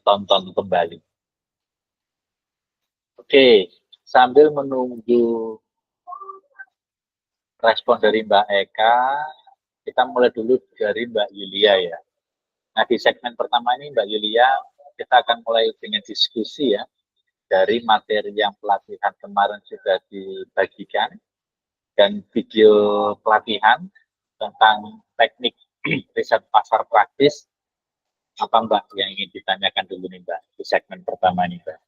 tonton kembali. Oke, sambil menunggu respon dari Mbak Eka, kita mulai dulu dari Mbak Yulia ya. Nah, di segmen pertama ini Mbak Yulia, kita akan mulai dengan diskusi ya, dari materi yang pelatihan kemarin sudah dibagikan, dan video pelatihan tentang teknik riset pasar praktis. Apa Mbak yang ingin ditanyakan dulu nih Mbak, di segmen pertama nih Mbak?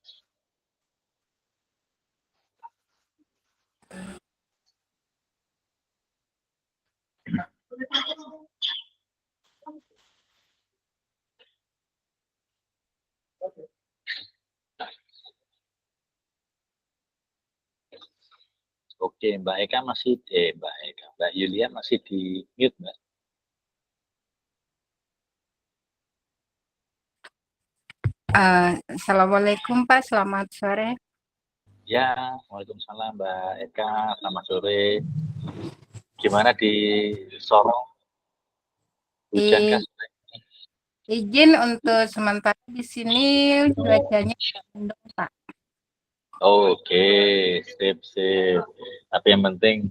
Oke, Mbak Eka masih, Mbak Yulia masih di mute, Mbak. Assalamualaikum Pak, selamat sore. Ya, Waalaikumsalam Mbak Eka, selamat sore. Gimana di Sorong? Hujan kah? Izin untuk sementara di sini cuacanya mendung Pak. Oke, sip. Tapi yang penting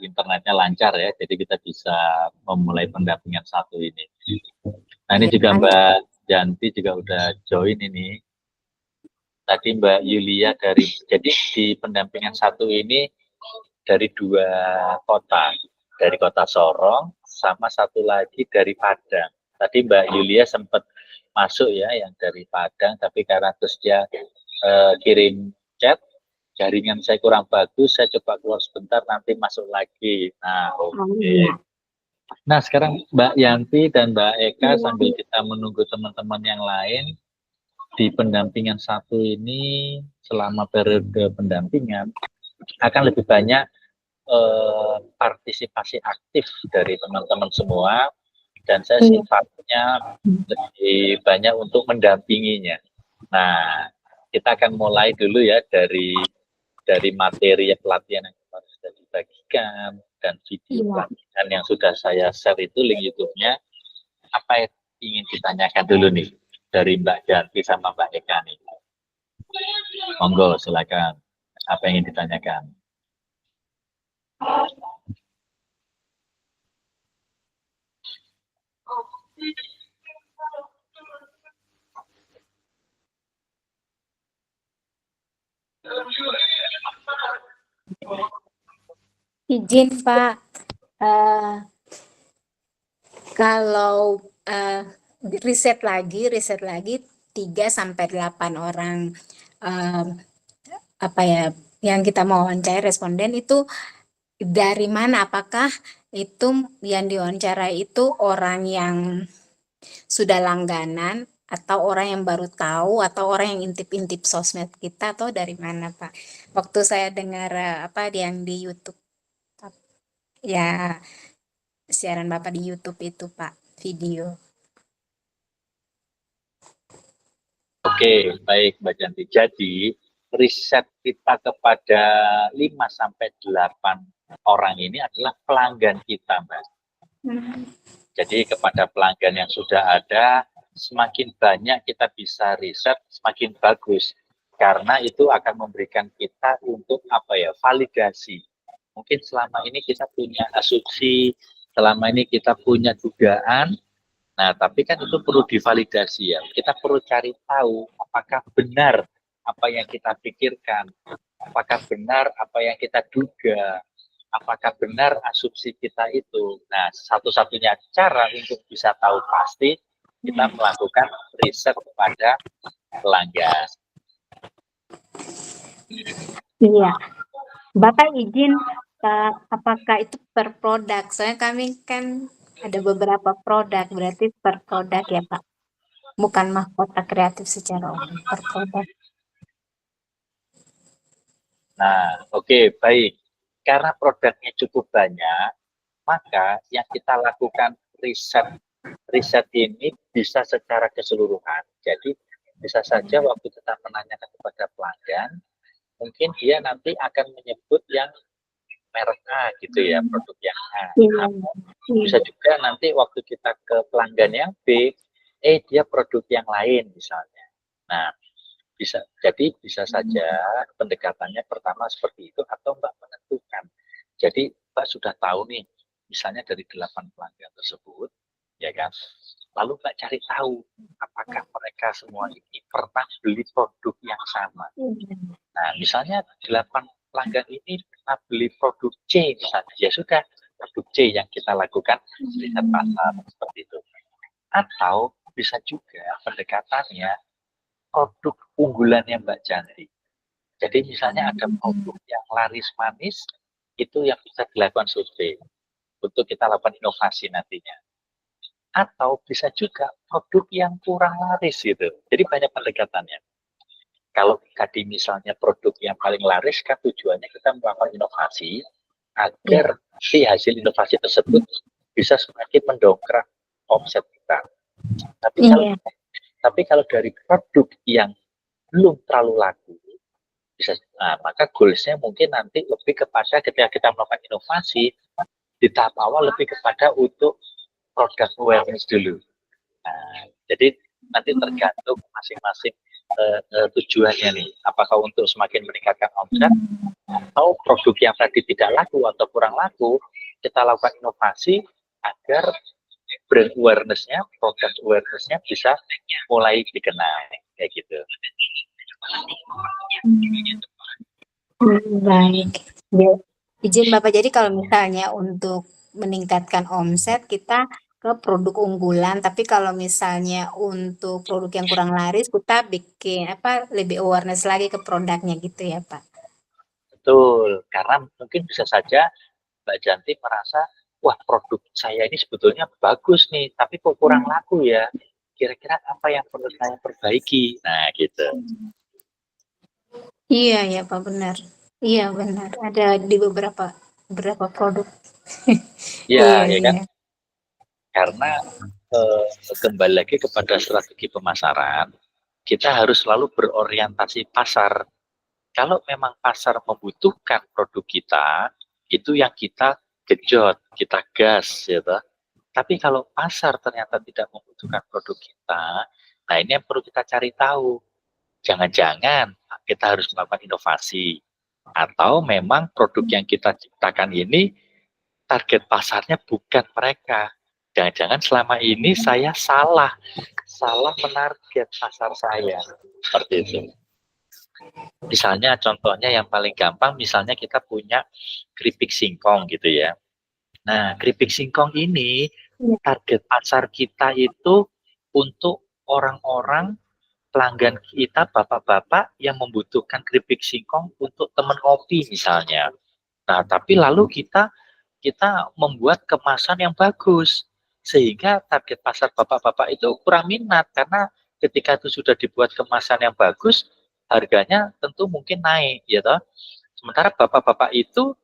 internetnya lancar ya, jadi kita bisa memulai pendampingan satu ini. Nah ini juga Mbak Janti juga udah join ini. Tadi Mbak Yulia jadi di pendampingan satu ini dari 2 kota, dari kota Sorong sama satu lagi dari Padang. Tadi Mbak Yulia sempat masuk ya yang dari Padang, tapi karena terus dia kirim chat, jaringan saya kurang bagus, saya coba keluar sebentar, nanti masuk lagi. Nah, oke. Nah, sekarang Mbak Yanti dan Mbak Eka sambil kita menunggu teman-teman yang lain, di pendampingan satu ini selama periode pendampingan akan lebih banyak partisipasi aktif dari teman-teman semua, dan saya sifatnya lebih banyak untuk mendampinginya. Nah, kita akan mulai dulu ya dari materi pelatihan yang kemarin sudah dibagikan dan video pelatihan yang sudah saya share itu link YouTube-nya. Apa yang ingin ditanyakan dulu nih dari Mbak Janti sama Mbak Eka nih? Monggo, silakan. Apa yang ingin ditanyakan? Izin Pak, kalau riset lagi 3-8 orang yang kita mau wawancarai responden itu dari mana? Apakah itu yang diwawancara itu orang yang sudah langganan atau orang yang baru tahu atau orang yang intip-intip sosmed kita, atau dari mana Pak? Waktu saya dengar yang di YouTube ya, siaran Bapak di YouTube itu Pak, video. Oke, baik Mbak Janti. Jadi riset kita kepada 5-8 orang ini adalah pelanggan kita, Mbak. Jadi kepada pelanggan yang sudah ada, semakin banyak kita bisa riset, semakin bagus. Karena itu akan memberikan kita untuk validasi. Mungkin selama ini kita punya asumsi, selama ini kita punya dugaan. Nah, tapi kan itu perlu divalidasi ya. Kita perlu cari tahu apakah benar apa yang kita pikirkan, apakah benar apa yang kita duga, apakah benar asumsi kita itu. Nah, satu-satunya cara untuk bisa tahu pasti, kita melakukan riset kepada pelanggan. Iya. Bapak izin Pak, apakah itu per produk? Soalnya kami kan ada beberapa produk, berarti per produk ya Pak? Bukan mahkota kreatif secara umum, per produk. Nah, oke, baik. Karena produknya cukup banyak, maka yang kita lakukan riset ini bisa secara keseluruhan. Jadi bisa saja waktu kita menanyakan kepada pelanggan, mungkin dia nanti akan menyebut yang merek A gitu ya, produk yang A. Bisa juga nanti waktu kita ke pelanggan yang B, dia produk yang lain misalnya. Nah, bisa saja pendekatannya pertama seperti itu, atau Mbak menentukan. Jadi Mbak sudah tahu nih, misalnya dari 8 pelanggan tersebut, ya kan? Lalu Mbak cari tahu apakah mereka semua ini pernah beli produk yang sama. Nah, misalnya 8 pelanggan ini pernah beli produk C misalnya, ya sudah, produk C yang kita lakukan riset pasar seperti itu. Atau bisa juga pendekatannya produk unggulannya Mbak Janti. Jadi misalnya ada produk yang laris manis, itu yang bisa dilakukan survei untuk kita lakukan inovasi nantinya. Atau bisa juga produk yang kurang laris gitu. Jadi banyak pendekatannya. Kalau tadi misalnya produk yang paling laris, kan tujuannya kita melakukan inovasi agar si hasil inovasi tersebut bisa semakin mendongkrak omset kita. Tapi kalau dari produk yang belum terlalu laku, maka goalsnya mungkin nanti lebih kepada ketika kita melakukan inovasi di tahap awal lebih kepada untuk product awareness dulu. Nah, jadi nanti tergantung masing-masing tujuannya nih, apakah untuk semakin meningkatkan omset atau produk yang tadi tidak laku atau kurang laku, kita lakukan inovasi agar brand awareness-nya, product awareness-nya bisa mulai dikenal kayak gitu. Baik. Ya, izin Bapak, jadi kalau misalnya untuk meningkatkan omset kita ke produk unggulan, tapi kalau misalnya untuk produk yang kurang laris kita bikin lebih awareness lagi ke produknya gitu ya Pak. Betul, karena mungkin bisa saja Mbak Janti merasa, wah produk saya ini sebetulnya bagus nih, tapi kok kurang laku ya. Kira-kira apa yang perlu saya perbaiki? Nah, gitu. Iya ya Pak, benar. Iya benar. Ada di beberapa produk. Ya, Iya, ya kan? iya. Karena kembali lagi kepada strategi pemasaran, kita harus selalu berorientasi pasar. Kalau memang pasar membutuhkan produk kita, itu yang kita genjot, kita gas, ya toh. Tapi kalau pasar ternyata tidak membutuhkan produk kita, nah ini yang perlu kita cari tahu. Jangan-jangan kita harus melakukan inovasi. Atau memang produk yang kita ciptakan ini, target pasarnya bukan mereka. Jangan-jangan selama ini saya salah menarget pasar saya. Seperti itu. Misalnya contohnya yang paling gampang, misalnya kita punya keripik singkong gitu ya. Nah, keripik singkong ini target pasar kita itu untuk orang-orang pelanggan kita, bapak-bapak yang membutuhkan keripik singkong untuk teman ngopi misalnya. Nah, tapi lalu kita membuat kemasan yang bagus sehingga target pasar bapak-bapak itu kurang minat, karena ketika itu sudah dibuat kemasan yang bagus, harganya tentu mungkin naik, ya toh. Sementara bapak-bapak itu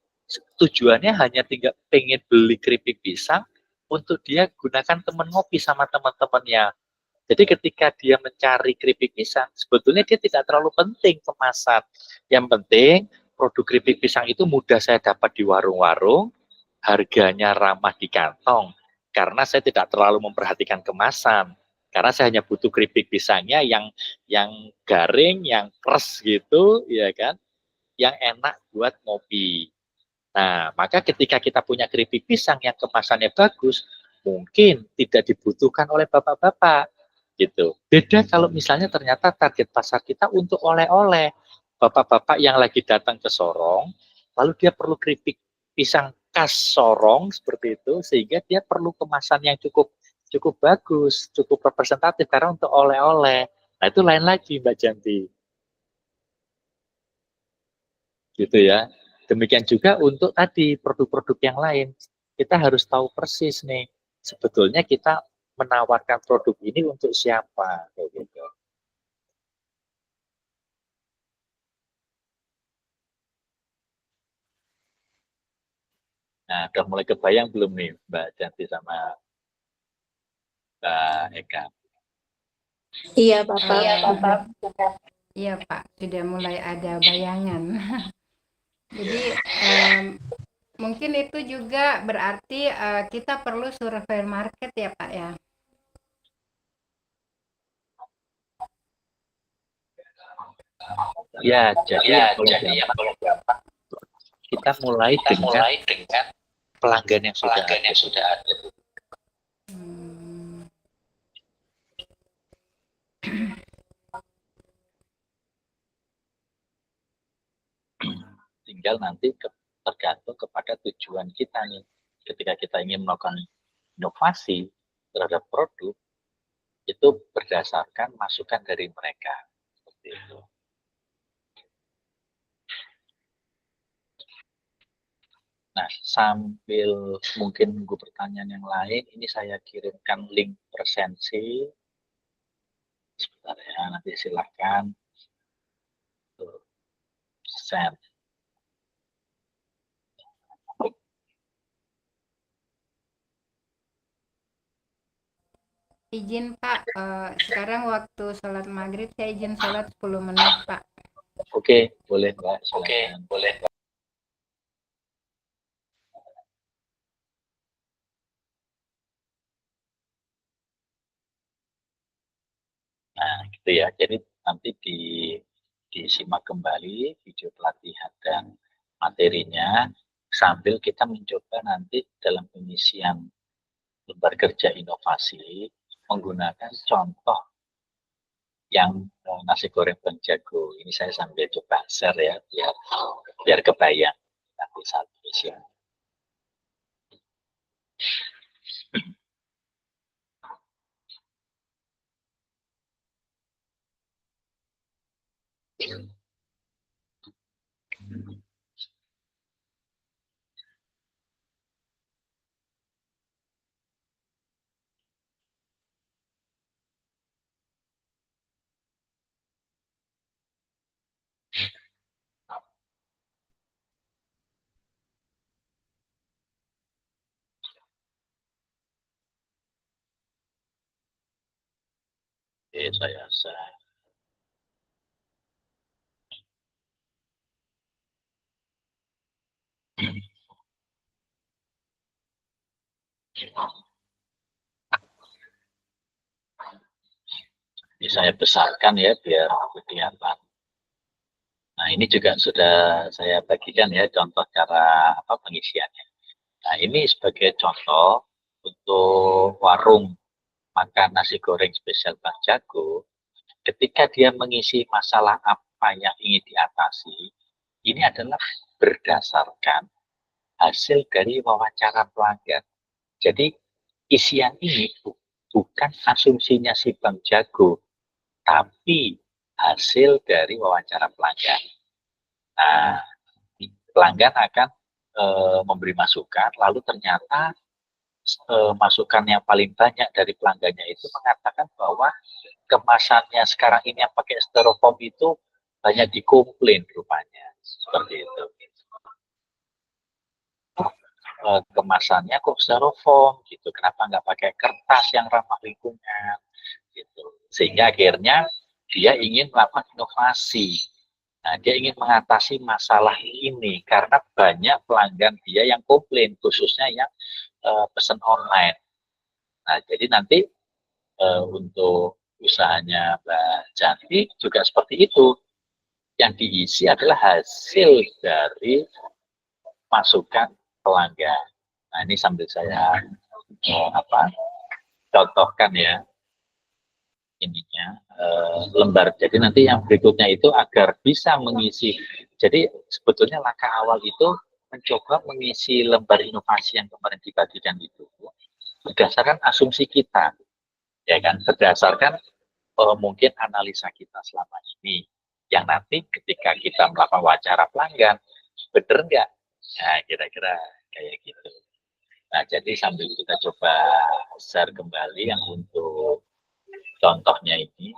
tujuannya hanya tinggal pengen beli keripik pisang untuk dia gunakan teman ngopi sama teman-temannya. Jadi ketika dia mencari keripik pisang, sebetulnya dia tidak terlalu penting kemasan. Yang penting produk keripik pisang itu mudah saya dapat di warung-warung, harganya ramah di kantong. Karena saya tidak terlalu memperhatikan kemasan. Karena saya hanya butuh keripik pisangnya yang garing, yang keras gitu, ya kan, yang enak buat ngopi. Nah, maka ketika kita punya keripik pisang yang kemasannya bagus, mungkin tidak dibutuhkan oleh bapak-bapak gitu. Beda kalau misalnya ternyata target pasar kita untuk oleh-oleh. Bapak-bapak yang lagi datang ke Sorong, lalu dia perlu keripik pisang khas Sorong seperti itu, sehingga dia perlu kemasan yang cukup bagus, cukup representatif karena untuk oleh-oleh. Nah, itu lain lagi Mbak Janti. Gitu ya. Demikian juga untuk tadi produk-produk yang lain. Kita harus tahu persis nih, sebetulnya kita menawarkan produk ini untuk siapa, kayak gitu. Nah, udah mulai kebayang belum nih Mbak Janti sama Mbak Eka? Iya Bapak. Iya, Bapak. Iya, Pak. Sudah mulai ada bayangan. Jadi, mungkin itu juga berarti kita perlu survei market ya, Pak ya. Ya, jadi yang paling gampang kita mulai dengan pelanggan yang sudah ada. Hmm. Tinggal nanti tergantung kepada tujuan kita nih. Ketika kita ingin melakukan inovasi terhadap produk, itu berdasarkan masukan dari mereka. Seperti itu. Nah, sambil mungkin nunggu pertanyaan yang lain, ini saya kirimkan link presensi. Sebentar ya, nanti silakan send. Izin Pak, sekarang waktu sholat maghrib saya izin sholat 10 menit Pak. Oke, boleh Mbak, silakan. Boleh. Nah, gitu ya. Jadi nanti disimak kembali video pelatihan dan materinya sambil kita mencoba nanti dalam pengisian lembar kerja inovasi menggunakan contoh yang nasi goreng Bang Jago. Ini saya sambil coba share ya biar kebayang nanti saat pengisian. Oke, saya share. Ini saya besarkan ya biar kelihatan. Nah, ini juga sudah saya bagikan ya contoh cara pengisiannya. Nah, ini sebagai contoh untuk warung makan nasi goreng spesial Bang Jago, ketika dia mengisi masalah apa yang ingin diatasi, ini adalah berdasarkan hasil dari wawancara pelanggan. Jadi, isian ini bukan asumsinya si Bang Jago, tapi hasil dari wawancara pelanggan. Nah, pelanggan akan memberi masukan, lalu ternyata masukan yang paling banyak dari pelanggannya itu mengatakan bahwa kemasannya sekarang ini yang pakai styrofoam itu banyak dikomplain rupanya. Seperti itu. Kemasannya kok styrofoam gitu, kenapa nggak pakai kertas yang ramah lingkungan gitu. Sehingga akhirnya dia ingin melakukan inovasi. Nah, dia ingin mengatasi masalah ini karena banyak pelanggan dia yang komplain, khususnya yang pesan online. Nah, jadi nanti untuk usahanya Mbak Janti juga seperti itu. Yang diisi adalah hasil dari masukan pelanggan. Nah, ini sambil saya contohkan ya ininya lembar. Jadi nanti yang berikutnya itu agar bisa mengisi. Jadi sebetulnya langkah awal itu mencoba mengisi lembar inovasi yang kemarin dibagikan itu berdasarkan asumsi kita, ya kan, berdasarkan mungkin analisa kita selama ini. Yang nanti ketika kita melakukan wawancara pelanggan, benar nggak? Nah, kira-kira kayak gitu. Nah, jadi sambil kita coba share kembali yang untuk contohnya ini.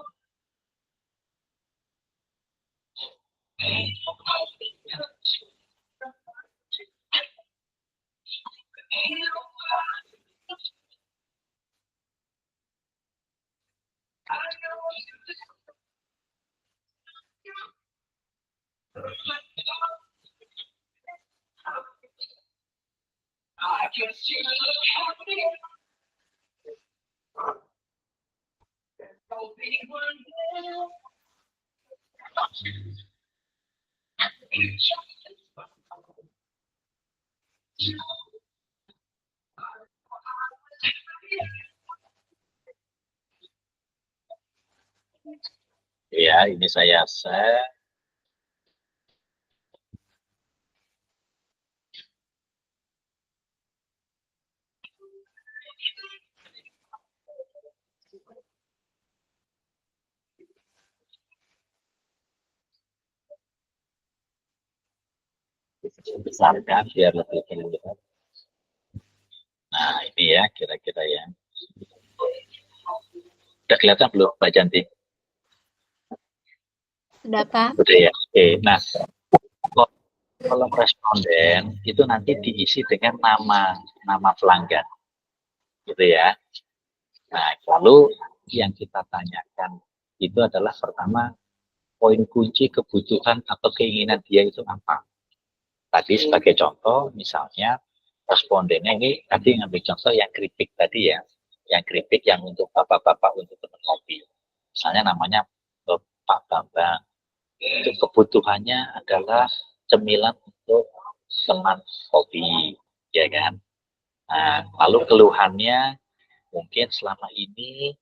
Ya, ini saya share. Besarkan biar lebih terlihat. Nah, ini ya kira-kira ya. Udah kelihatan belum, Mbak Janti? Sudah, Pak? Udah ya. Oke. Nah, kolom responden itu nanti diisi dengan nama pelanggan, gitu ya. Nah, lalu yang kita tanyakan itu adalah pertama poin kunci kebutuhan atau keinginan dia itu apa. Tadi sebagai contoh, misalnya respondennya ini tadi ngambil contoh yang keripik tadi ya, yang keripik yang untuk bapak-bapak untuk teman kopi. Misalnya namanya Pak Bambang. Itu kebutuhannya adalah cemilan untuk teman kopi, ya kan? Nah, lalu keluhannya mungkin selama ini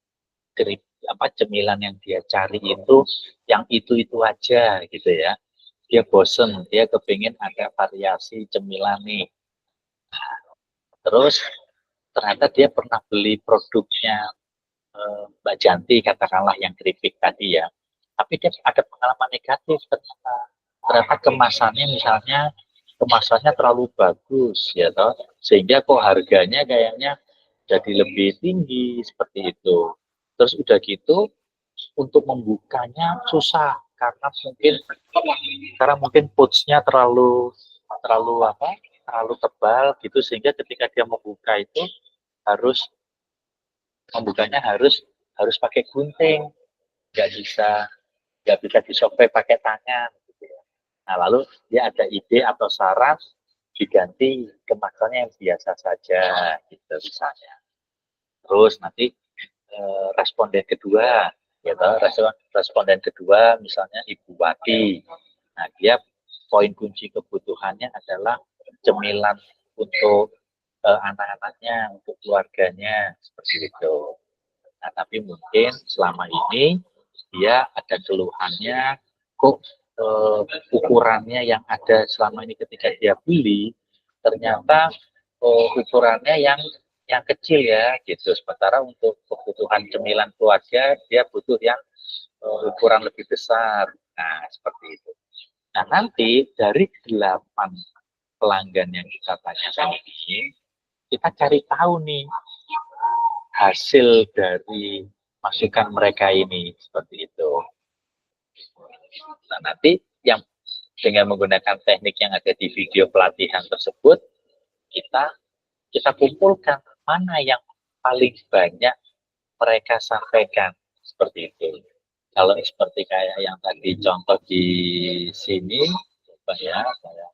cemilan yang dia cari itu yang itu aja gitu ya. Dia bosen, dia kepingin ada variasi cemilan nih. Terus ternyata dia pernah beli produknya Mbak Janti katakanlah yang keripik tadi ya. Tapi dia ada pengalaman negatif ternyata kemasannya misalnya kemasannya terlalu bagus ya toh sehingga kok harganya kayaknya jadi lebih tinggi seperti itu. Terus udah gitu untuk membukanya susah karena mungkin pouch-nya terlalu tebal gitu sehingga ketika dia membuka itu harus membukanya harus pakai gunting, nggak bisa disobek pakai tangan gitu ya. Nah lalu dia ada ide atau saran diganti kemasannya yang biasa saja gitu misalnya. Terus nanti responden kedua ya responden kedua misalnya Ibu Wati. Nah dia poin kunci kebutuhannya adalah cemilan untuk anak-anaknya, untuk keluarganya seperti itu. Nah, tapi mungkin selama ini dia ada keluhannya kok ukurannya yang ada selama ini ketika dia beli ternyata ukurannya yang kecil ya gitu. Sementara untuk kebutuhan cemilan keluarga dia butuh yang ukuran lebih besar. Nah, seperti itu. Nah, nanti dari 8 pelanggan yang kita tanyakan ini, kita cari tahu nih hasil dari masukan mereka ini seperti itu. Nah, nanti yang dengan menggunakan teknik yang ada di video pelatihan tersebut, kita kumpulkan mana yang paling banyak mereka sampaikan seperti itu. Kalau seperti kayak yang tadi contoh di sini, coba ya saya.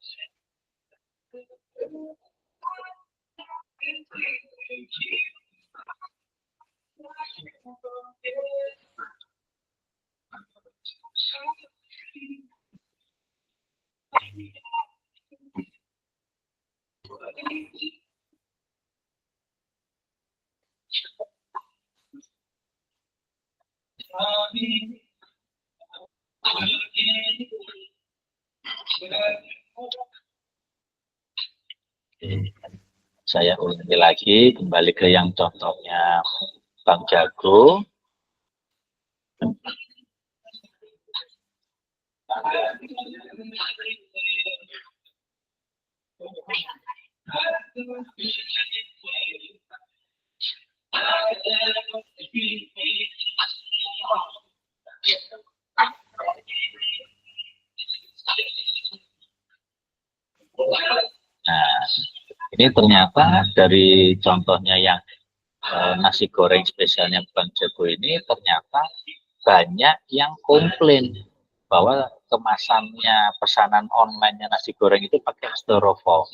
Saya ulangi lagi, kembali ke yang contohnya Bang Jago. Nah, ini ternyata dari contohnya yang nasi goreng spesialnya Bang Jago ini ternyata banyak yang komplain bahwa kemasannya pesanan online-nya nasi goreng itu pakai styrofoam.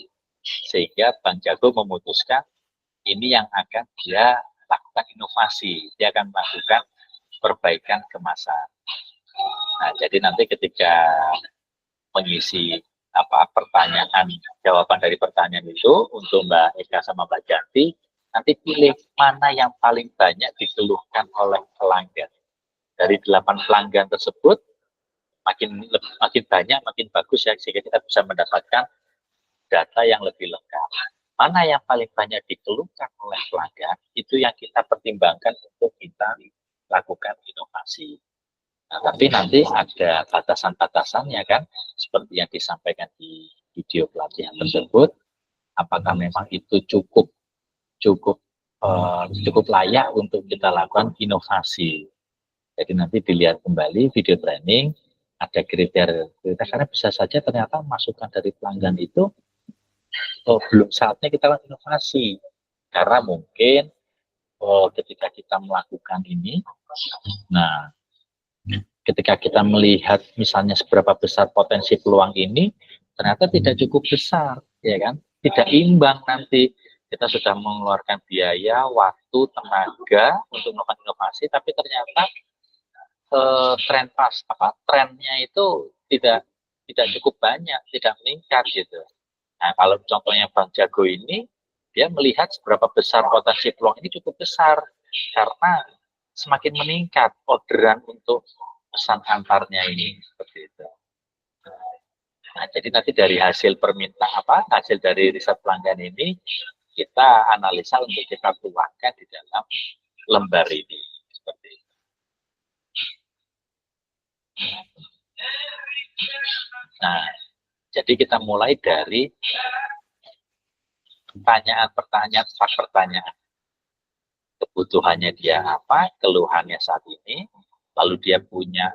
Sehingga Bang Jago memutuskan ini yang akan dia lakukan inovasi. Dia akan melakukan perbaikan kemasan. Nah, jadi nanti ketika mengisi pertanyaan, jawaban dari pertanyaan itu untuk Mbak Eka sama Mbak Janti. Nanti pilih mana yang paling banyak dikeluhkan oleh pelanggan. Dari 8 pelanggan tersebut, makin banyak, makin bagus ya, sehingga kita bisa mendapatkan data yang lebih lengkap. Mana yang paling banyak dikeluhkan oleh pelanggan, itu yang kita pertimbangkan untuk kita lakukan inovasi. Nah, tapi nanti ada batasan-batasannya kan, seperti yang disampaikan di video pelatihan tersebut. Apakah memang itu cukup layak untuk kita lakukan inovasi. Jadi nanti dilihat kembali video training, ada kriteria, karena bisa saja ternyata masukan dari pelanggan itu belum saatnya kita lakukan inovasi. Karena mungkin ketika kita melakukan ini, nah ketika kita melihat misalnya seberapa besar potensi peluang ini, ternyata tidak cukup besar, ya kan? Tidak imbang nanti. Kita sudah mengeluarkan biaya, waktu, tenaga untuk melakukan inovasi, tapi ternyata trennya itu tidak cukup banyak, tidak meningkat gitu. Nah, kalau contohnya Bang Jago ini, dia melihat seberapa besar potensi peluang ini cukup besar karena semakin meningkat orderan untuk pesan antarnya ini seperti itu. Nah, jadi nanti dari hasil hasil dari riset pelanggan ini kita analisa untuk kita tuangkan di dalam lembar ini seperti itu. Nah, jadi kita mulai dari pertanyaan. Kebutuhannya dia apa, keluhannya saat ini, lalu dia punya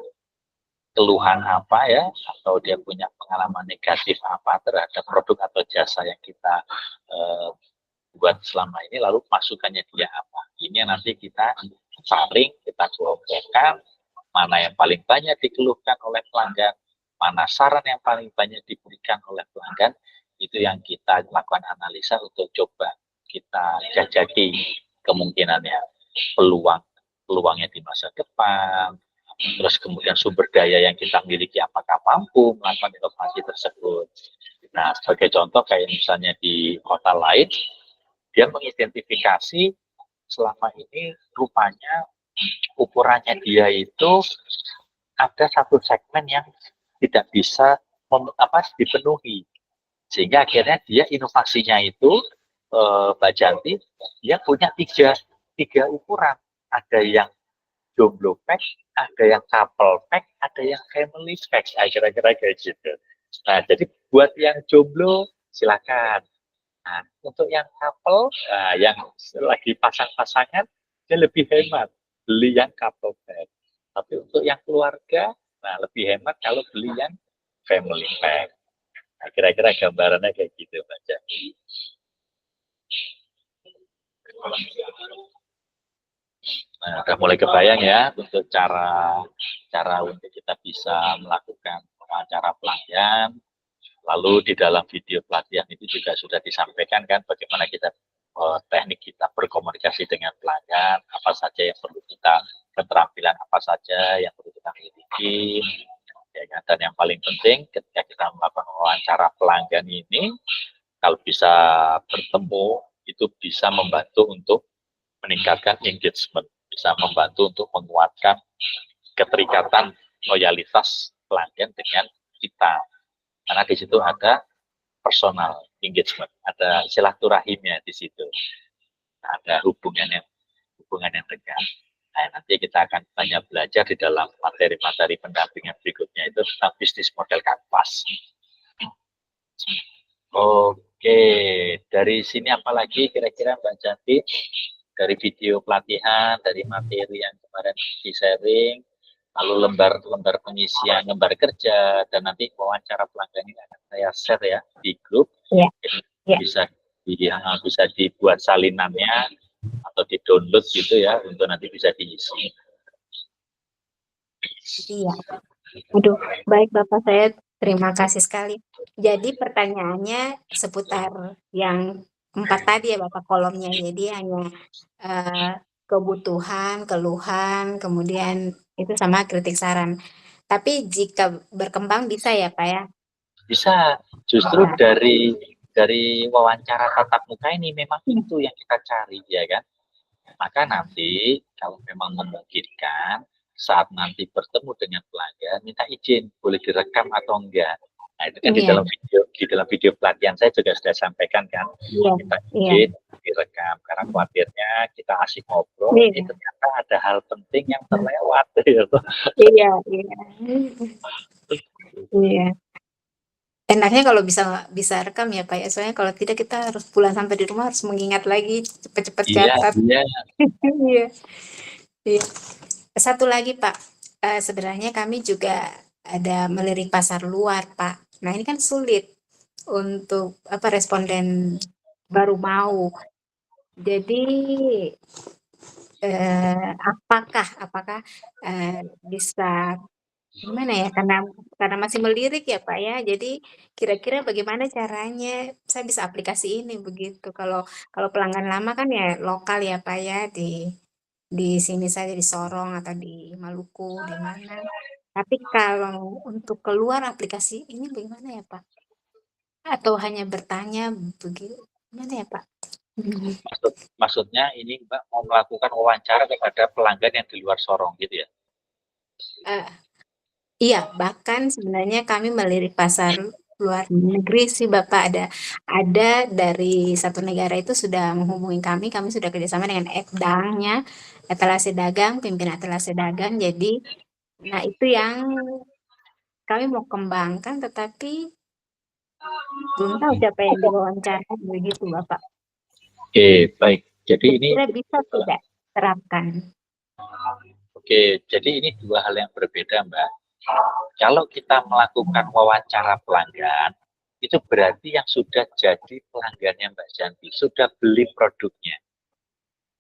keluhan apa ya, atau dia punya pengalaman negatif apa terhadap produk atau jasa yang kita buat selama ini, lalu masukannya dia apa. Ini yang nanti kita saring, kita kelompokkan, mana yang paling banyak dikeluhkan oleh pelanggan, mana saran yang paling banyak diberikan oleh pelanggan, itu yang kita lakukan analisa untuk coba kita jajaki kemungkinannya, peluangnya di masa depan, terus kemudian sumber daya yang kita miliki apakah mampu melakukan inovasi tersebut. Nah, sebagai contoh kayak misalnya di kota lain, dia mengidentifikasi selama ini rupanya ukurannya dia itu ada satu segmen yang tidak bisa dipenuhi, sehingga akhirnya dia inovasinya itu Mbak Janti, dia punya tiga ukuran, ada yang jomblo pack, ada yang couple pack, ada yang family pack, kira-kira kayak gitu. Nah, jadi buat yang jomblo silakan. Nah, untuk yang couple, yang lagi pasang-pasangan, dia lebih hemat beli yang couple pack. Tapi untuk yang keluarga, nah lebih hemat kalau beli yang family pack. Nah, kira-kira gambarannya kayak gitu, Mbak Janti. Nah, udah mulai kebayang ya untuk cara untuk kita bisa melakukan wawancara pelanggan. Lalu di dalam video pelatihan itu juga sudah disampaikan kan bagaimana kita teknik kita berkomunikasi dengan pelanggan, apa saja yang perlu kita, keterampilan apa saja yang perlu kita miliki. Ya, dan yang paling penting ketika kita melakukan wawancara pelanggan ini, kalau bisa bertemu itu bisa membantu untuk meningkatkan engagement, bisa membantu untuk menguatkan keterikatan loyalitas pelanggan dengan kita. Karena di situ ada personal engagement, ada silaturahimnya di situ, ada hubungan yang dekat. Nah, nanti kita akan banyak belajar di dalam materi-materi pendampingan berikutnya itu tentang bisnis model kanvas. Oke, dari sini apalagi kira-kira Mbak Janti? Dari video pelatihan, dari materi yang kemarin di-sharing, lalu lembar pengisian, lembar kerja, dan nanti wawancara pelanggan ini akan saya share ya di grup. Ya. Bisa dibuat salinannya atau di-download gitu ya, untuk nanti bisa diisi. Iya. Aduh, baik Bapak, saya terima kasih sekali. Jadi pertanyaannya seputar yang 4 tadi ya Bapak kolomnya. Jadi hanya kebutuhan, keluhan, kemudian itu sama kritik saran. Tapi jika berkembang bisa ya Pak ya, Bisa, justru dari wawancara tatap muka ini memang itu yang kita cari, ya kan? Maka nanti kalau memang memungkinkan, saat nanti bertemu dengan pelanggan, minta izin, boleh direkam atau enggak. Nah, itu kan Iya, di dalam video pelatihan saya juga sudah sampaikan kan, iya, minta iya, izin direkam karena khawatirnya kita asik ngobrol, iya, ternyata ada hal penting yang terlewat. Gitu. iya, iya, iya. Enaknya kalau bisa bisa rekam ya Pak ya, soalnya kalau tidak kita harus pulang sampai di rumah harus mengingat lagi, cepet-cepet Iya, catat. iya. Iya, iya. Satu lagi Pak, sebenarnya kami juga ada melirik pasar luar Pak. Nah ini kan sulit untuk apa responden baru mau. Jadi apakah bisa gimana ya? Karena masih melirik ya Pak ya. Jadi kira-kira bagaimana caranya saya bisa aplikasi ini begitu. Kalau kalau pelanggan lama kan ya lokal ya Pak ya di sini saja di Sorong atau di Maluku di mana. Tapi kalau untuk keluar aplikasi ini bagaimana ya Pak? Atau hanya bertanya begitu? Gimana ya Pak? Maksudnya ini Mbak mau melakukan wawancara kepada pelanggan yang di luar Sorong gitu ya? Eh, iya, bahkan sebenarnya kami melirik pasar luar negeri sih Bapak ada dari satu negara itu sudah menghubungi kami sudah kerjasama dengan Etdangnya, etalase dagang, pimpinan etalase dagang. Jadi, nah itu yang kami mau kembangkan, tetapi belum tahu siapa yang diwawancara begitu Bapak. Oke, baik. Jadi ini Kira-kira bisa tidak terapkan? oke, jadi ini dua hal yang berbeda, Mbak. Kalau kita melakukan wawancara pelanggan, itu berarti yang sudah jadi pelanggannya Mbak Janti, sudah beli produknya,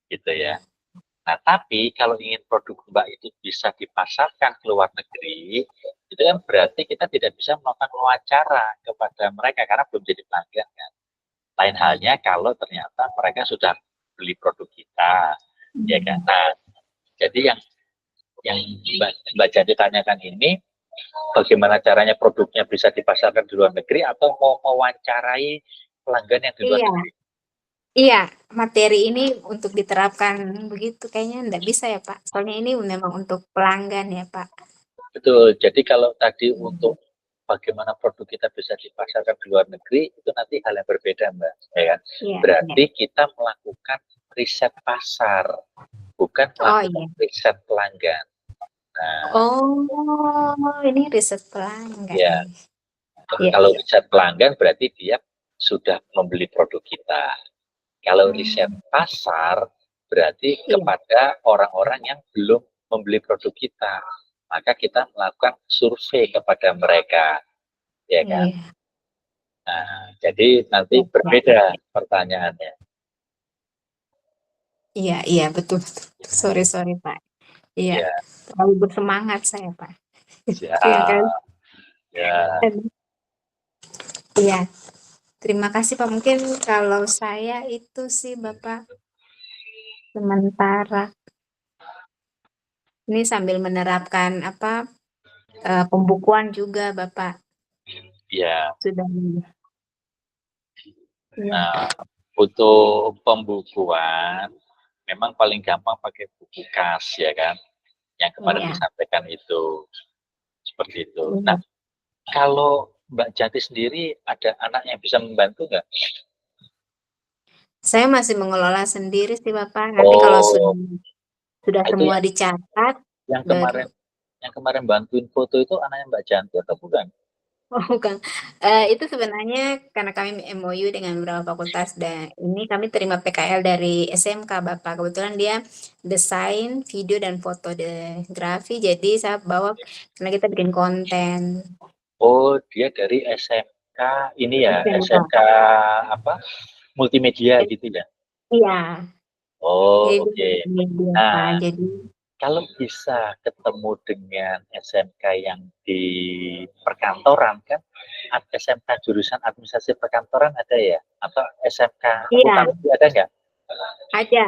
gitu ya. Nah, tapi kalau ingin produk Mbak itu bisa dipasarkan ke luar negeri, itu kan berarti kita tidak bisa melakukan wawancara kepada mereka karena belum jadi pelanggan kan. Lain halnya kalau ternyata mereka sudah beli produk kita, ya kan. Nah, jadi yang Mbak Janti tanyakan ini, bagaimana caranya produknya bisa dipasarkan di luar negeri atau mau mewawancarai pelanggan yang di luar Iya, negeri? iya, materi ini untuk diterapkan begitu kayaknya enggak bisa ya Pak. Soalnya ini memang untuk pelanggan ya Pak. Betul. Jadi kalau tadi untuk bagaimana produk kita bisa dipasarkan di luar negeri, itu nanti hal yang berbeda, Mbak. Ya kan? Iya, iya. Berarti kita melakukan riset pasar, bukan Oh melakukan iya. riset pelanggan. Nah, Oh, ini riset pelanggan. ya, Iya, kalau iya. riset pelanggan berarti dia sudah membeli produk kita. Kalau riset Hmm, pasar berarti iya, kepada orang-orang yang belum membeli produk kita. Maka kita melakukan survei kepada mereka, ya kan? iya. Nah, jadi nanti Iya, iya, berbeda iya. pertanyaannya. Iya, iya, betul, betul. Sorry, sorry Pak. Iya, Ya, terlalu bersemangat saya Pak. Terima kasih. siap. Ya, Iya, terima kasih Pak. Mungkin kalau saya itu sih Bapak sementara ini sambil menerapkan apa pembukuan juga Bapak ya. sudah. Iya, Nah, untuk pembukuan, memang paling gampang pakai buku kas, ya kan? Yang kemarin iya, disampaikan itu, seperti itu. Nah, iya. kalau Mbak Jati sendiri ada anak yang bisa membantu nggak? Saya masih mengelola sendiri sih Bapak. Nanti kalau Oh, sudah itu semua dicatat, yang baru kemarin yang kemarin bantuin foto itu anaknya Mbak Janti atau bukan? oh bukan. Itu sebenarnya karena kami MOU dengan beberapa fakultas dan ini kami terima PKL dari SMK Bapak. Kebetulan dia desain, video dan fotografi. Jadi saya bawa karena kita bikin konten Oh, dia dari SMK ini ya, SMK. SMK apa? Multimedia gitu ya. Iya, Oh, jadi oke. media Pak. Nah, Jadi kalau bisa ketemu dengan SMK yang di perkantoran kan, SMK jurusan administrasi perkantoran ada ya? Atau SMK iya, akuntansi ada nggak?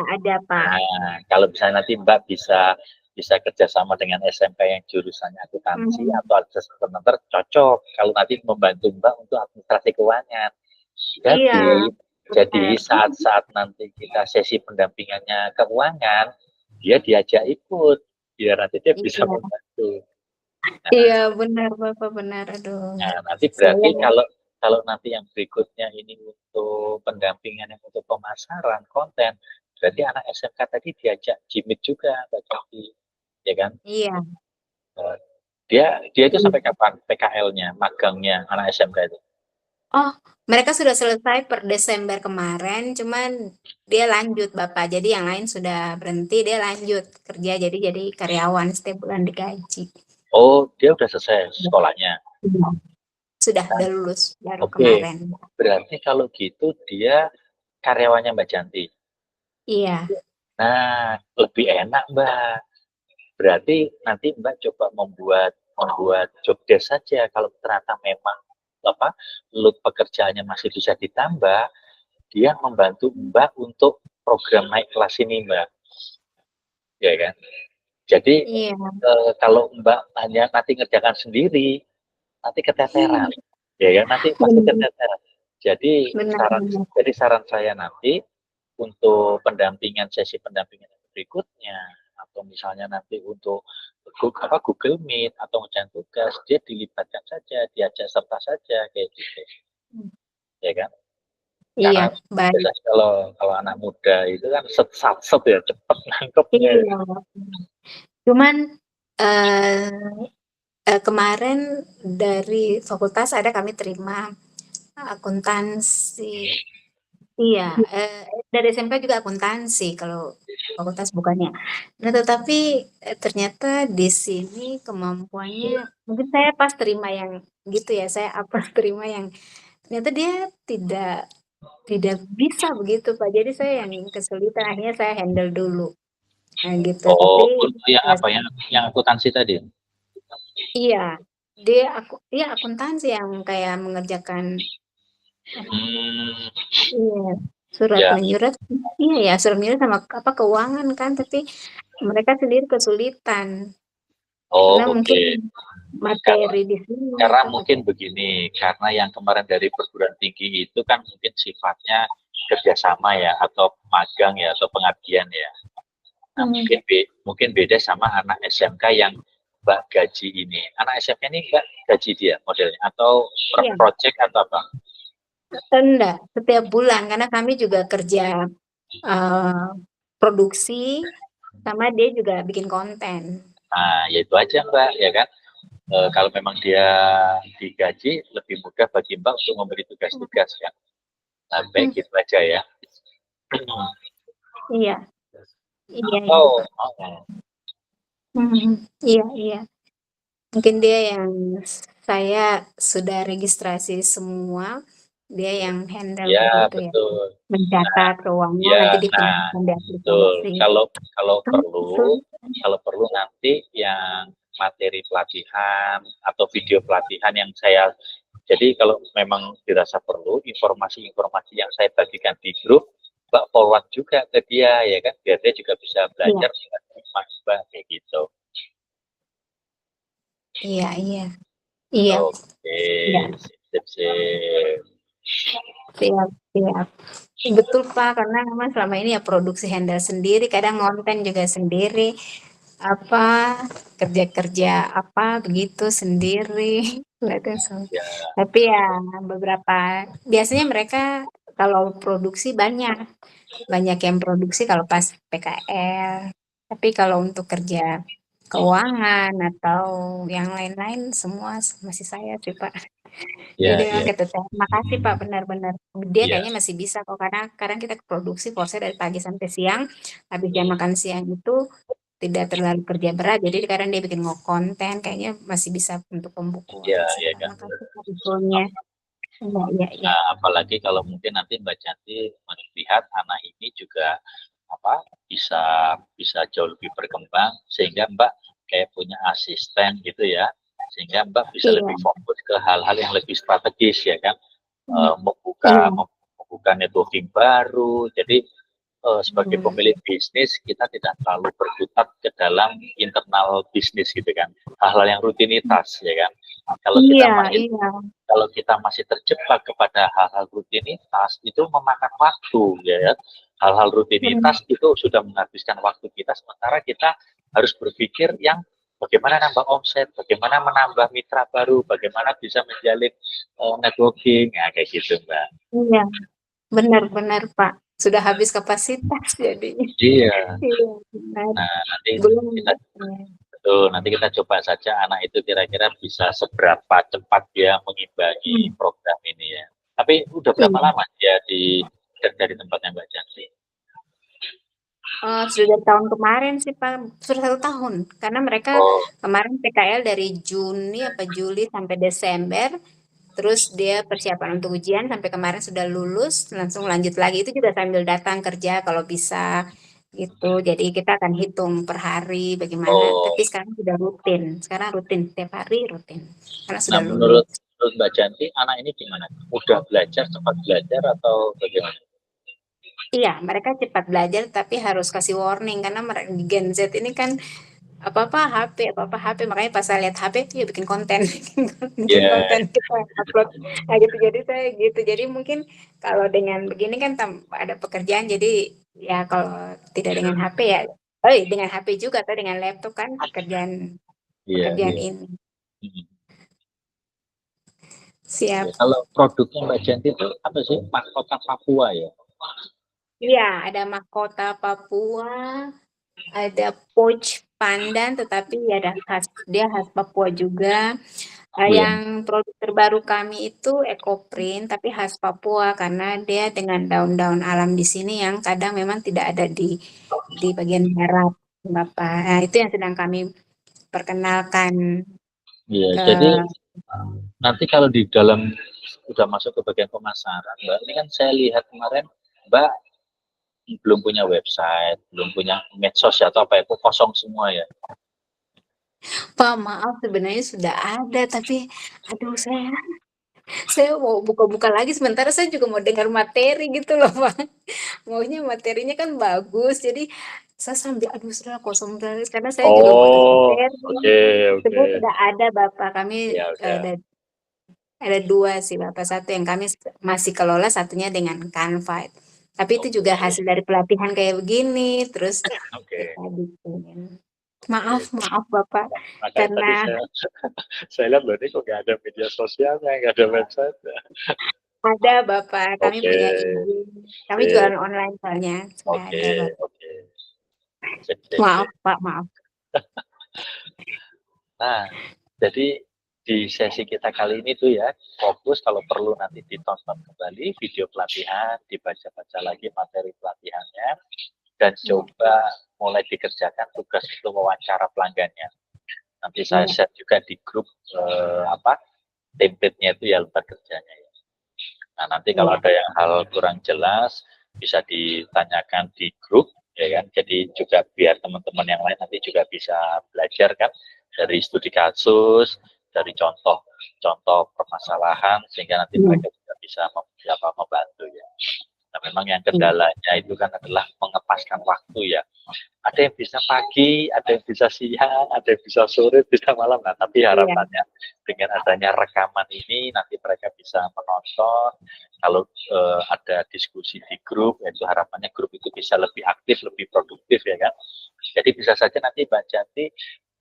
ada Pak. Nah, kalau bisa nanti Mbak bisa bisa kerjasama dengan SMK yang jurusannya akuntansi atau administrator cocok kalau nanti membantu Mbak untuk administrasi keuangan. Iya, Jadi benar. saat-saat nanti kita sesi pendampingannya keuangan, dia diajak ikut, biar nanti dia bisa Iya, membantu. iya benar Bapak, benar. Aduh, Nah, nanti saya berarti kalau nanti yang berikutnya ini untuk pendampingan yang untuk pemasaran konten, berarti anak SMK tadi diajak jimit juga, Mbak Coki, ya kan? iya. Dia itu Iya. sampai kapan PKL-nya, magangnya anak SMK itu? Oh, mereka sudah selesai per Desember kemarin, cuman dia lanjut Bapak. Jadi yang lain sudah berhenti, dia lanjut kerja jadi karyawan setiap bulan digaji. Oh, dia udah selesai sekolahnya. Iya. Sudah Nah, lulus baru oke. kemarin. Berarti kalau gitu dia karyawannya Mbak Janti. Iya, Nah, lebih enak Mbak. Berarti nanti Mbak coba membuat job desk saja kalau ternyata memang load pekerjaannya masih bisa ditambah, dia membantu Mbak untuk program naik kelas ini Mbak. Ya kan? Jadi iya, kalau Mbak hanya nanti ngerjakan sendiri, nanti keteteran. Ya kan? Nanti pasti benar, keteteran. Jadi benar, saran benar. saran saya nanti untuk sesi pendampingan yang berikutnya atau misalnya nanti untuk Google Meet atau ngerjain tugas, dia dilibatkan saja, diajak serta saja kayak gitu. Ya kan? Iya, Karena baik. biasanya kalau anak muda itu kan set ya, cepet nangkepnya. Iya. Cuman eh, kemarin dari fakultas ada kami terima akuntansi. Iya, dari SMK juga akuntansi kalau fakultas bukannya. Nah, tetapi ternyata di sini kemampuannya mungkin saya pas terima yang gitu ya, saya apa terima yang ternyata dia tidak tidak bisa begitu Pak. Jadi saya yang kesulitan akhirnya saya handle dulu. Nah, gitu. Tapi Oh, yang apa? Yang akuntansi tadi? iya, iya akuntansi yang kayak mengerjakan Hmm, iya, surat ya. menyurat, iya ya, surat menyurat sama apa keuangan kan, tapi mereka sendiri kesulitan Oh, karena mungkin oke. Karena, materi di sini karena atau apa. mungkin begini, karena yang kemarin dari perguruan tinggi itu kan mungkin sifatnya kerjasama ya, atau magang ya, atau pengabdian ya. Nah, Hmm, mungkin beda sama anak SMK yang Mbak gaji ini. Anak SMK ini Mbak gaji dia modelnya, atau per iya, project atau apa? enggak, setiap bulan karena kami juga kerja eh, produksi sama dia juga bikin konten. Nah, ya itu aja Mbak, ya kan? Kalau memang dia digaji, lebih mudah bagi Mbak untuk memberi tugas-tugas kan. Nah, Hmm, baik gitu aja ya. iya, iya, iya. Atau, Hmm, iya, iya. Mungkin dia yang saya sudah registrasi semua, dia yang handle ya begitu ya. betul. Mencatat keuangan Ya, nanti nah dipindahkan di betul. aplikasi. Kalau Kan perlu, sulit. nanti yang materi pelatihan atau video pelatihan yang saya, jadi kalau memang dirasa perlu informasi-informasi yang saya bagikan di grup, Mbak forward juga ke dia ya kan, biar dia juga bisa Iya, belajar dengan Mbak kayak gitu. iya, iya, iya, Oke, iya. sip, sip. Siap, siap. Betul Pak, karena memang selama ini ya produksi handle sendiri, kadang konten juga sendiri, apa kerja-kerja apa begitu sendiri. Gitu, Ya, tapi ya beberapa biasanya mereka kalau produksi banyak yang produksi kalau pas PKL. Tapi kalau untuk kerja keuangan atau yang lain-lain semua masih saya sih Pak. Jadi ya, memang ya, kita terima kasih Pak benar-benar. Dia ya. kayaknya masih bisa kok karena kadang kita produksi force dari pagi sampai siang. Habis jam makan siang itu tidak terlalu kerja berat. Jadi kadang dia bikin konten kayaknya masih bisa untuk pembukuan Ya, sih ya Pak. kan. Makasih Pak infonya. Iya, iya, iya. Apalagi kalau mungkin nanti Mbak Janti melihat anak ini juga bisa bisa jauh lebih berkembang sehingga Mbak kayak punya asisten gitu ya, sehingga Mbak bisa Iya. lebih fokus ke hal-hal yang lebih strategis ya kan. Hmm, Membuka iya. membuka networking baru, jadi sebagai pemilik bisnis kita tidak terlalu berkutat ke dalam internal bisnis gitu kan, hal-hal yang rutinitas ya kan. Kalau kita Iya, masih iya. kalau kita masih terjebak kepada hal-hal rutinitas itu memakan waktu ya kan. Hal-hal Benar. rutinitas itu sudah menghabiskan waktu kita, sementara kita harus berpikir yang bagaimana nambah omset, bagaimana menambah mitra baru, bagaimana bisa menjalin networking, ya kayak gitu Mbak. Iya, benar-benar Pak. Sudah habis kapasitas jadinya. Iya. Iya, benar. Nah, nanti Belum. kita nanti kita coba saja anak itu kira-kira bisa seberapa cepat dia mengimbangi program ini ya. Tapi udah berapa Iya. lama dia dari tempatnya Mbak Janti? Sudah dari tahun kemarin sih Pak, sudah 1 tahun. Karena mereka Oh, kemarin PKL dari Juni apa Juli sampai Desember, terus dia persiapan untuk ujian sampai kemarin sudah lulus, langsung lanjut lagi. Itu juga sambil datang kerja kalau bisa gitu. Jadi kita akan hitung per hari bagaimana. oh. Tapi sekarang sudah rutin. Sekarang rutin, setiap hari rutin. Karena Nah, sudah menurut lulus. Mbak Janti, anak ini gimana? Udah belajar, cepat belajar atau bagaimana? Iya, mereka cepat belajar tapi harus kasih warning karena di Gen Z ini kan apa-apa HP, apa-apa HP. Makanya pas saya lihat HP, ya bikin konten, bikin Ya, konten kita upload. Nah, gitu. Jadi saya gitu. Jadi mungkin kalau dengan begini kan ada pekerjaan. Jadi ya kalau tidak dengan HP ya, dengan HP juga atau dengan laptop kan pekerjaan iya, pekerjaan iya. ini. Hmm. Siap. Ya, kalau produknya Mbak Janti itu apa sih? Mahkota Papua ya? Iya, ada mahkota Papua, ada pouch pandan, tetapi ada dia khas Papua juga. Oh ya. Yang produk terbaru kami itu ekoprint, tapi khas Papua karena dia dengan daun-daun alam di sini yang kadang memang tidak ada di bagian barat, Bapak. Nah, itu yang sedang kami perkenalkan Iya, ke. jadi nanti kalau di dalam udah masuk ke bagian pemasaran, Mbak, ini kan saya lihat kemarin Mbak belum punya website, belum punya medsos ya, atau apa itu kosong semua ya. Pak, maaf sebenarnya sudah ada, tapi aduh saya mau buka-buka lagi sementara saya juga mau dengar materi gitu loh, Pak. Maunya materinya kan bagus, jadi saya sambil aduh sudah kosong terus karena saya juga butuh Oh, materi. oke, oke. Sebenarnya sudah ada Bapak, kami Ya udah. ada dua sih Bapak, satu yang kami masih kelola, satunya dengan Canva. Tapi itu juga Oke, hasil dari pelatihan kayak begini, terus oke. kita bikin. Oke. Maaf Bapak, Makanya tadi karena saya lihat loh ini kok nggak ada media sosialnya, nggak ada website. ada Bapak, kami Oke, punya izin. Kami oke, jualan online soalnya, sudah oke, ada Bapak. oke. Sip, sip, Maaf sip. Pak, maaf. Nah, jadi di sesi kita kali ini tuh ya, fokus kalau perlu nanti ditonton kembali video pelatihan, dibaca-baca lagi materi pelatihannya, dan coba mulai dikerjakan tugas untuk wawancara pelanggannya. Nanti saya Iya. share juga di grup template-nya itu ya lembar kerjanya ya. Nah, nanti kalau Iya. ada yang hal kurang jelas bisa ditanyakan di grup ya kan. Jadi juga biar teman-teman yang lain nanti juga bisa belajar kan dari studi kasus, dari contoh permasalahan sehingga nanti Iya. mereka juga bisa membantu ya. Nah, memang yang Iya. kendalanya itu kan adalah mengepaskan waktu ya. Ada yang bisa pagi, ada yang bisa siang, ada yang bisa sore, bisa malam. Nah, tapi Iya. harapannya dengan adanya rekaman ini nanti mereka bisa menonton. Kalau ada diskusi di grup, itu harapannya grup itu bisa lebih aktif, lebih produktif ya kan. Jadi bisa saja nanti Mbak Janti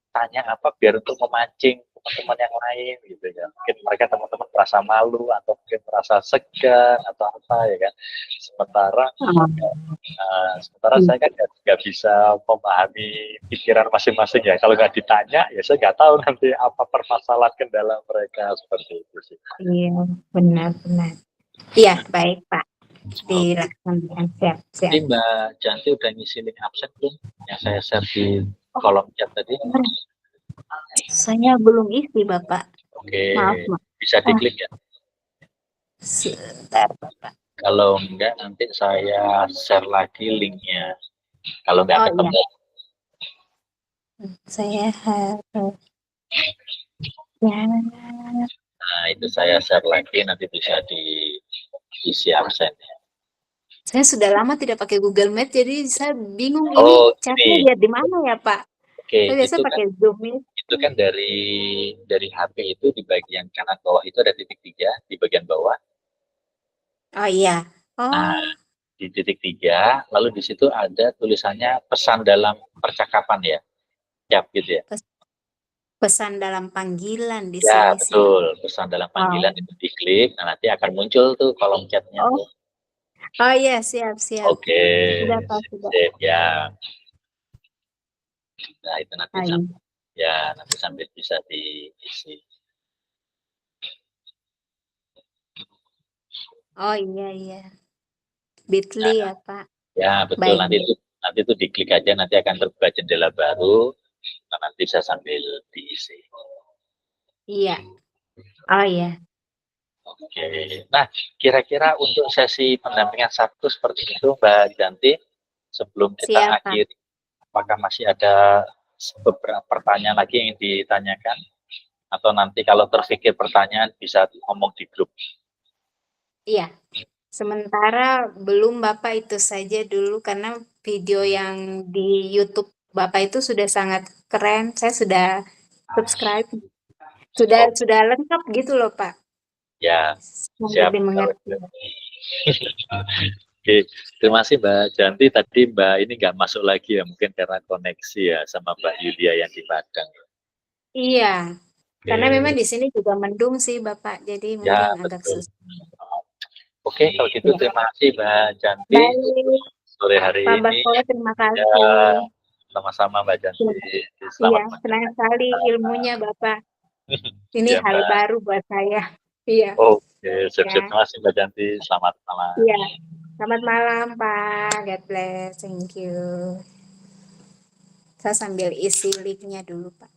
tanya apa biar untuk memancing teman-teman yang lain gitu ya. Mungkin mereka teman-teman merasa malu atau mungkin merasa segan atau apa ya kan. Sementara Iya. saya kan nggak bisa memahami pikiran masing-masing ya. Kalau nggak ditanya, ya saya nggak tahu nanti apa permasalahan kendala mereka seperti itu sih. Iya, benar-benar. Iya, baik Pak. Oke. Dilaksanakan, siap, Jadi siap. Mbak Janti udah ngisi link absen belum? Yang saya share di kolom chat tadi. Saya belum isi Bapak. Oke, Maaf, bisa Oh, diklik ya. sebentar Bapak. Kalau enggak nanti saya share lagi linknya. Kalau enggak Oh iya, ketemu. saya harus ya. Nah, itu saya share lagi nanti bisa diisi absennya. Saya sudah lama tidak pakai Google Meet, jadi saya bingung ini Oh, chatnya ini. lihat di mana ya, Pak? Oke, Saya biasa pakai Zoom Meet. itu kan dari HP itu di bagian kanan bawah itu ada titik 3 di bagian bawah. Oh iya. Nah, Oh, di titik 3, lalu di situ ada tulisannya pesan dalam percakapan ya. Siap gitu ya. pes- pesan dalam panggilan di Ya, sini sih. betul. Pesan dalam Oh, panggilan itu diklik, nah nanti akan muncul tuh kolom chatnya oh, tuh. oh iya, siap, siap. Oke, Sudah, Pak, sip, sudah. sip, ya. Nah, itu nanti Oh, iya. nanti sambil bisa diisi. Oh iya, iya. Bitly Nah, ya, Pak. ya betul, Baik, baik. nanti itu diklik aja, nanti akan terbuka jendela baru, nah, nanti bisa sambil diisi. Iya. Oh iya. Oke. Nah, kira-kira untuk sesi pendampingan Sabtu seperti itu, Mbak Janti, sebelum kita Siap, Pak. akhiri, apakah masih ada beberapa pertanyaan lagi yang ditanyakan? Atau nanti kalau terpikir pertanyaan bisa ngomong di grup. Iya. Sementara belum Bapak, itu saja dulu karena video yang di YouTube Bapak itu sudah sangat keren. Saya sudah subscribe. Oh, Sudah lengkap gitu loh, Pak. ya, Sangat siap. dimengerti. Oke, terima kasih Mbak Janti. Tadi Mbak ini nggak masuk lagi ya, mungkin karena koneksi ya sama Mbak Yulia yang di Padang. Iya, karena memang Oke, di sini juga mendung sih Bapak, jadi ya mungkin agak betul. susah. Oke, kalau gitu Ya. terima kasih Mbak Janti Baik, sore hari Pak ini. Baskoro, terima Ya, kasih. sama-sama Mbak Janti. Iya, Selamat senang sekali ilmunya Bapak. Ini ya hal Mbak. baru buat saya. Iya, Oke, ya. siap-siap. Terima kasih Mbak Janti. Selamat malam. Iya. Selamat malam, Pak. God bless. Thank you. Saya sambil isi linknya dulu, Pak.